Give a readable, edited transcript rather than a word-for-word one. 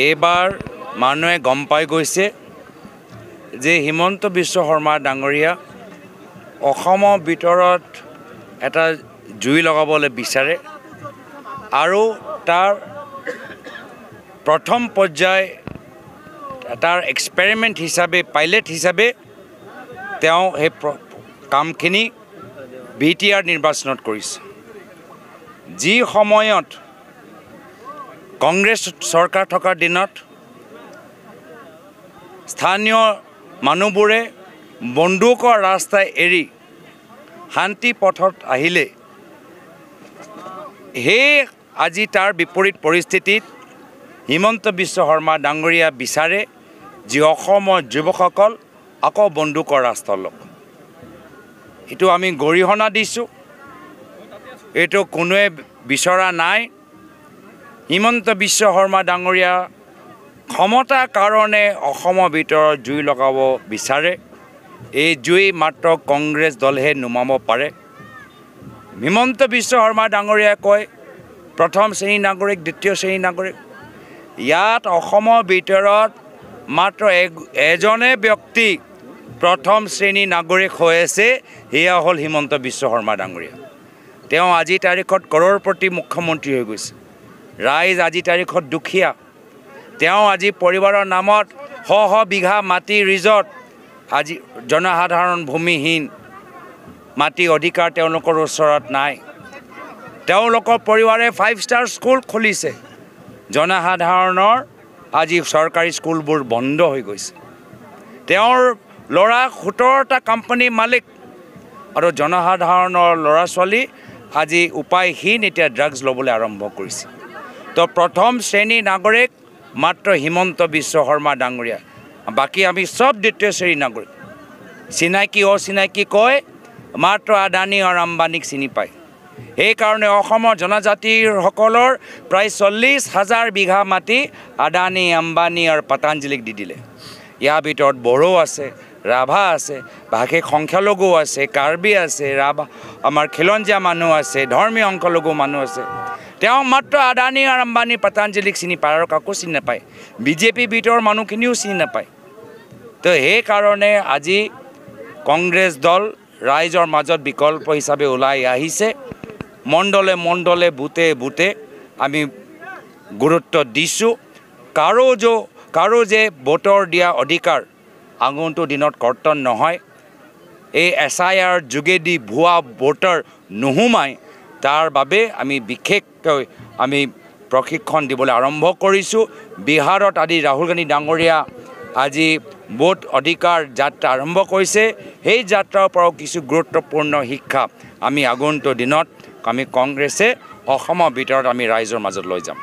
এইবাৰ মানুহে গম পাই গৈছে যে হিমন্ত বিশ্ব শৰ্মা ডাঙৰীয়া অসমৰ ভিতৰত এটা জুই লগাবলৈ বিচাৰে আৰু তাৰ প্ৰথম পৰ্যায় তাৰ এক্সপেৰিমেণ্ট হিচাপে পাইলট হিচাপে তেওঁ সেই কামখিনি BTR নিৰ্বাচনত কৰিছে যি সময়ত কংগ্ৰেছ চৰকাৰ থকাৰ দিনত স্থানীয় মানুহবোৰে বন্দুকৰ ৰাস্তা এৰি শান্তি পথত আহিলে হে আজি তাৰ বিপৰীত পৰিস্থিতিত হিমন্ত বিশ্ব শৰ্মা ডাঙৰীয়া বিচাৰে যে অসমৰ যুৱকসকল আকৌ বন্দুকৰ ৰাস্তা লওক এটো আমি গৰিহণা দিছো এটো কোনোৱে বিচৰা নাই হিমন্ত বিশ্ব শৰ্মা ডাঙৰীয়া ক্ষমতাৰ কাৰণে অসমৰ ভিতৰত জুই লগাব বিচাৰে এই জুই মাত্ৰ কংগ্ৰেছ দলহে নুমাব পাৰে হিমন্ত বিশ্ব শৰ্মা ডাঙৰীয়া কয় প্ৰথম শ্ৰেণী নাগৰিক দ্বিতীয় শ্ৰেণী নাগৰিক ইয়াত অসমৰ ভিতৰত মাত্ৰ এজনে ব্যক্তি প্ৰথম শ্ৰেণী নাগৰিক হৈ আছে এয়া হ'ল হিমন্ত বিশ্ব শৰ্মা ডাঙৰীয়া তেওঁ আজি তাৰিখত কৰৰপতি মুখ্যমন্ত্ৰী হৈ গৈছে ৰাইজ আজি তাৰিখত দুখীয়া তেওঁ আজি পৰিবাৰৰ নামত শ বিঘা মাটি ৰিজৰ্ট আজি জনসাধাৰণ ভূমিহীন মাটি অধিকাৰ তেওঁলোকৰ ওচৰত নাই তেওঁলোকৰ পৰিবাৰে 5 ষ্টাৰ স্কুল খুলিছে জনসাধাৰণৰ আজি চৰকাৰী স্কুলবোৰ বন্ধ হৈ গৈছে তেওঁৰ ল'ৰা 17টা কোম্পানী মালিক আৰু জনসাধাৰণৰ ল'ৰা ছোৱালী আজি উপায়হীন এতিয়া ড্ৰাগছ ল'বলৈ আৰম্ভ কৰিছে তো প্ৰথম শ্ৰেণী নাগৰিক মাত্ৰ হিমন্ত বিশ্ব শৰ্মা ডাঙৰীয়া বাকি আমি সব দ্বিতীয় শ্ৰেণী নাগৰিক চিনাকি অচিনাকি কয় মাত্ৰ আদানী আৰু আম্বানীক চিনি পায় এই কাৰণে অসমৰ জনজাতিসকলৰ প্ৰায় 40,000 বিঘা মাটি আদানী আম্বানী আৰু পতঞ্জলিক দি দিলে ইয়াৰ ভিতৰত বড়ো আছে ৰাভা আছে ভাষে সংখ্যালঘু আছে কাৰ্বি আছে ৰাভা আমাৰ খিলঞ্জীয়া মানুহ আছে ধৰ্মীয় সংখ্যালঘু মানুহ আছে তেওঁ মাত্ৰ আদানী আৰু আম্বানী পতঞ্জলিক চিনি পায় আৰু কাকো চিনি নাপায় বিজেপি ভিতৰৰ মানুহখিনিও চিনি নাপায় তো সেই কাৰণে আজি কংগ্ৰেছ দল ৰাইজৰ মাজত বিকল্প হিচাপে ওলাই আহিছে মণ্ডলে মণ্ডলে বুতে বুতে আমি গুৰুত্ব দিছোঁ কাৰো যে ভোটৰ দিয়া অধিকাৰ আগন্তুক দিনত কৰ্তন নহয় এই SIR যোগেদি ভুৱা ভোটাৰ নোহোমাই তাৰ বাবে আমি বিশেষকৈ আমি প্ৰশিক্ষণ দিবলৈ আৰম্ভ কৰিছোঁ বিহাৰত আদি ৰাহুল গান্ধী ডাঙৰীয়া আজি ভোট অধিকাৰ যাত্ৰা আৰম্ভ কৰিছে সেই যাত্ৰাৰ পৰাও কিছু গুৰুত্বপূৰ্ণ শিক্ষা আমি আগন্তুক দিনত আমি কংগ্ৰেছে অসমৰ ভিতৰত আমি ৰাইজৰ মাজত লৈ যাম